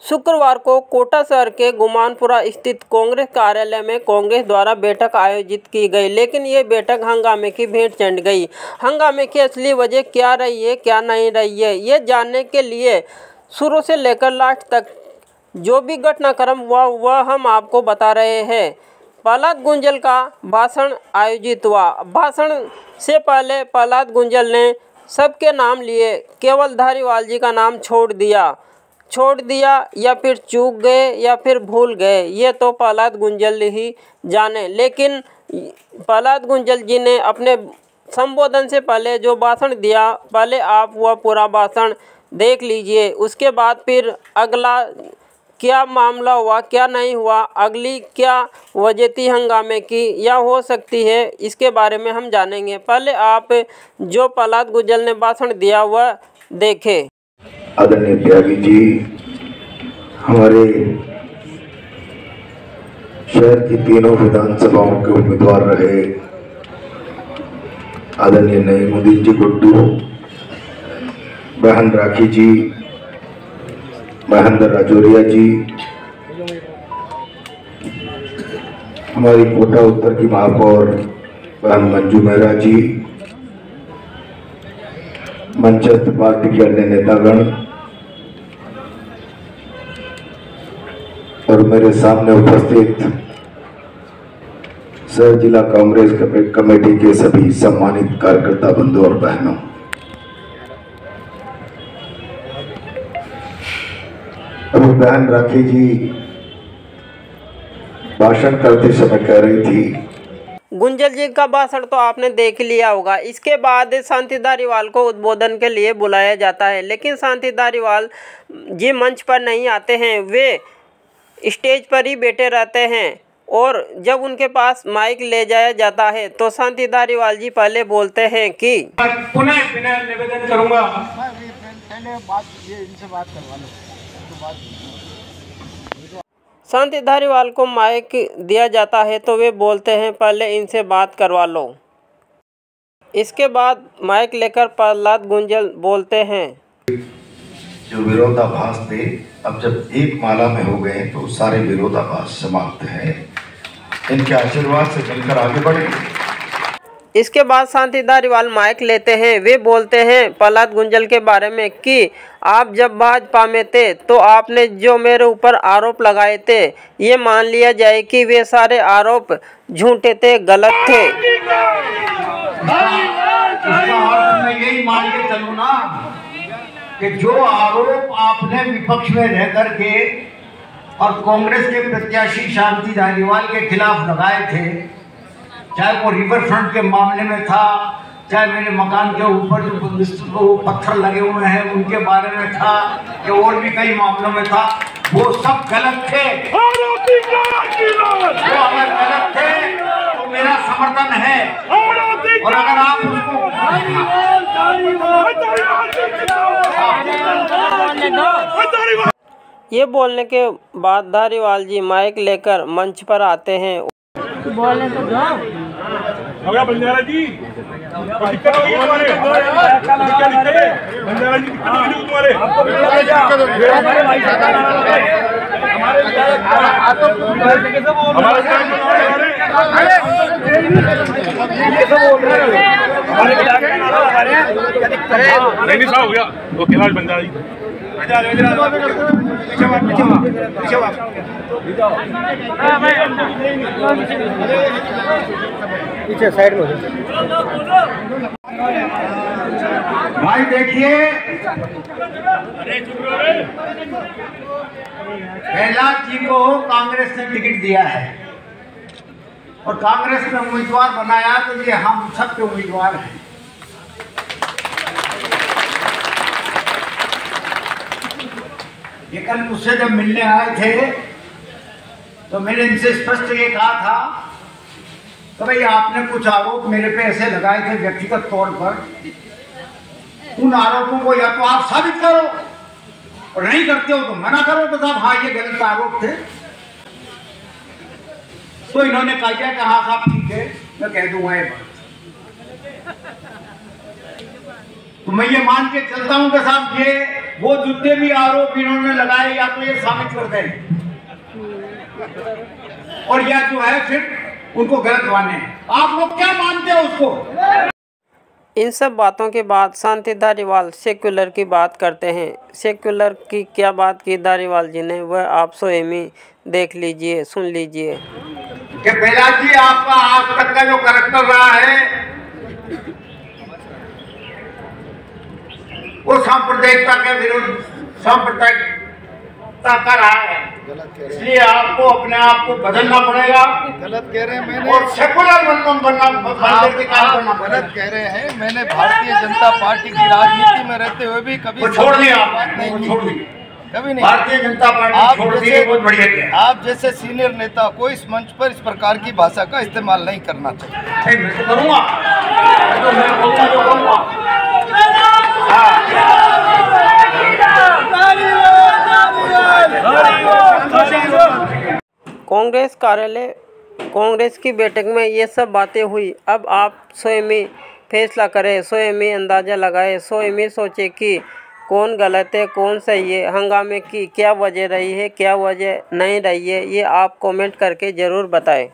शुक्रवार को कोटा शहर के गुमानपुरा स्थित कांग्रेस कार्यालय में कांग्रेस द्वारा बैठक आयोजित की गई, लेकिन ये बैठक हंगामे की भेंट चढ़ गई। हंगामे की असली वजह क्या रही है, क्या नहीं रही है, ये जानने के लिए शुरू से लेकर लास्ट तक जो भी घटनाक्रम हुआ वह हम आपको बता रहे हैं। प्रहलाद गुंजल का भाषण आयोजित हुआ। भाषण से पहले प्रहलाद गुंजल ने सबके नाम लिए, केवल धारीवाल जी का नाम छोड़ दिया या फिर चूक गए या फिर भूल गए, ये तो प्रहलाद गुंजल ही जाने। लेकिन प्रहलाद गुंजल जी ने अपने संबोधन से पहले जो भाषण दिया, पहले आप वह पूरा भाषण देख लीजिए। उसके बाद फिर अगला क्या मामला हुआ, क्या नहीं हुआ, अगली क्या वजह थी हंगामे की या हो सकती है, इसके बारे में हम जानेंगे। पहले आप जो प्रहलाद गुंजल ने भाषण दिया वह देखें। आदरणीय त्यागी जी हमारे शहर की तीनों विधानसभाओं के उम्मीदवार रहे। आदरणीय नईमुद्दीन जी गुड्डू, बहन राखी जी, महेंद्र राजौरिया जी, हमारी कोटा उत्तर की महापौर बहन मंजू मेहरा जी, मंचस्थ पार्टी के अन्य नेतागण और मेरे सामने उपस्थित शहर जिला कांग्रेस कमेटी के सभी सम्मानित कार्यकर्ता बंधु और बहनों, अभी बहन राखी जी भाषण करते समय कह रही थी। गुंजल जी का भाषण तो आपने देख लिया होगा। इसके बाद शांति धारीवाल को उद्बोधन के लिए बुलाया जाता है, लेकिन शांति धारीवाल जी मंच पर नहीं आते हैं, वे स्टेज पर ही बैठे रहते हैं। और जब उनके पास माइक ले जाया जाता है तो शांति धारीवाल जी पहले बोलते हैं कि पुनः निवेदन करूंगा, शांति धारीवाल को माइक दिया जाता है तो वे बोलते हैं पहले इनसे बात करवा लो। इसके बाद माइक लेकर प्रहलाद गुंजल बोलते हैं, जो विरोधाभास थे अब जब एक माला में हो गए तो सारे विरोधाभास समाप्त है। इनके आशीर्वाद से चलकर आगे बढ़ेंगे। इसके बाद शांति धारीवाल माइक लेते हैं। वे बोलते हैं प्रहलाद गुंजल के बारे में कि आप जब भाजपा में थे तो आपने जो मेरे ऊपर आरोप लगाए थे, ये मान लिया जाए कि वे सारे आरोप झूठे थे, गलत थे। मैं यही मान के चलूं ना कि जो आरोप आपने विपक्ष में रह करके और कांग्रेस के प्रत्याशी शांति धारीवाल के खिलाफ लगाए थे, चाहे वो रिवर फ्रंट के मामले में था, चाहे मेरे मकान के ऊपर जो पत्थर लगे हुए हैं उनके बारे में था, या और भी कई मामलों में था, वो सब गलत थे। वो अगर गलत थे तो मेरा समर्थन है। और अगर आप उसको ये बोलने के बाद धारीवाल जी माइक लेकर मंच पर आते हैं। बोले तो बंजारा जी दिक्कत होगी तुम्हारे, क्या दिक्कत है बंजारा जी, दिक्कत होगी तुम्हारे, नहीं साहब हो गया ओके राज बंजारा जी पीछे साइड में। भाई देखिए, प्रहलाद जी को कांग्रेस ने टिकट दिया है और कांग्रेस ने उम्मीदवार बनाया, तो ये हम सबके उम्मीदवार हैं। ये कल मुझसे जब मिलने आए थे तो मैंने इनसे स्पष्ट ये कहा था तो भाई आपने कुछ आरोप मेरे पे ऐसे लगाए थे व्यक्तिगत तौर पर, उन आरोपों को या तो आप साबित करो और नहीं करते हो तो मना करो तो साहब हाँ ये गलत आरोप थे। तो इन्होंने कहा कि हाँ साहब ठीक है, मैं कह दूंगा ये बात। तो मैं ये मान के चलता हूं कि साहब ये वो जितने भी आरोप इन्होंने लगाए या तो ये साबित कर दें और या जो है फिर उनको गलत माने। आप लोग क्या मानते हो उसको? इन सब बातों के बाद शांति धारीवाल सेक्युलर की बात करते हैं। सेक्युलर की क्या बात की धारीवाल जी ने, वह आप स्वयं ही देख लीजिए, सुन लीजिए। कि प्रहलाद जी, आपका आज तक का जो करैक्टर रहा है वो सांप्रदायिकता के विरुद्ध सांप्रदायिकता का रहा है, इसलिए आपको अपने आप को बदलना पड़ेगा। गलत कह रहे हैं मैंने, और सेकुलर बनना गलत कह रहे हैं। मैंने भारतीय जनता पार्टी की राजनीति में रहते हुए भी कभी छोड़ दिया, बात नहीं छोड़ की, दी कभी नहीं। भारतीय जनता पार्टी छोड़ दी है, बहुत बढ़िया किया। आप जैसे सीनियर नेता को इस मंच पर इस प्रकार की भाषा का इस्तेमाल नहीं करना चाहिए। मैं तो करूँगा, मैं बोलूँगा जो बोलूँगा। कांग्रेस कार्यालय कांग्रेस की बैठक में ये सब बातें हुई। अब आप स्वयं ही फैसला करें, स्वयं ही अंदाज़ा लगाएं, स्वयं ही सोचें कि कौन गलत है, कौन सही है। हंगामे की क्या वजह रही है, क्या वजह नहीं रही है, ये आप कमेंट करके ज़रूर बताएं।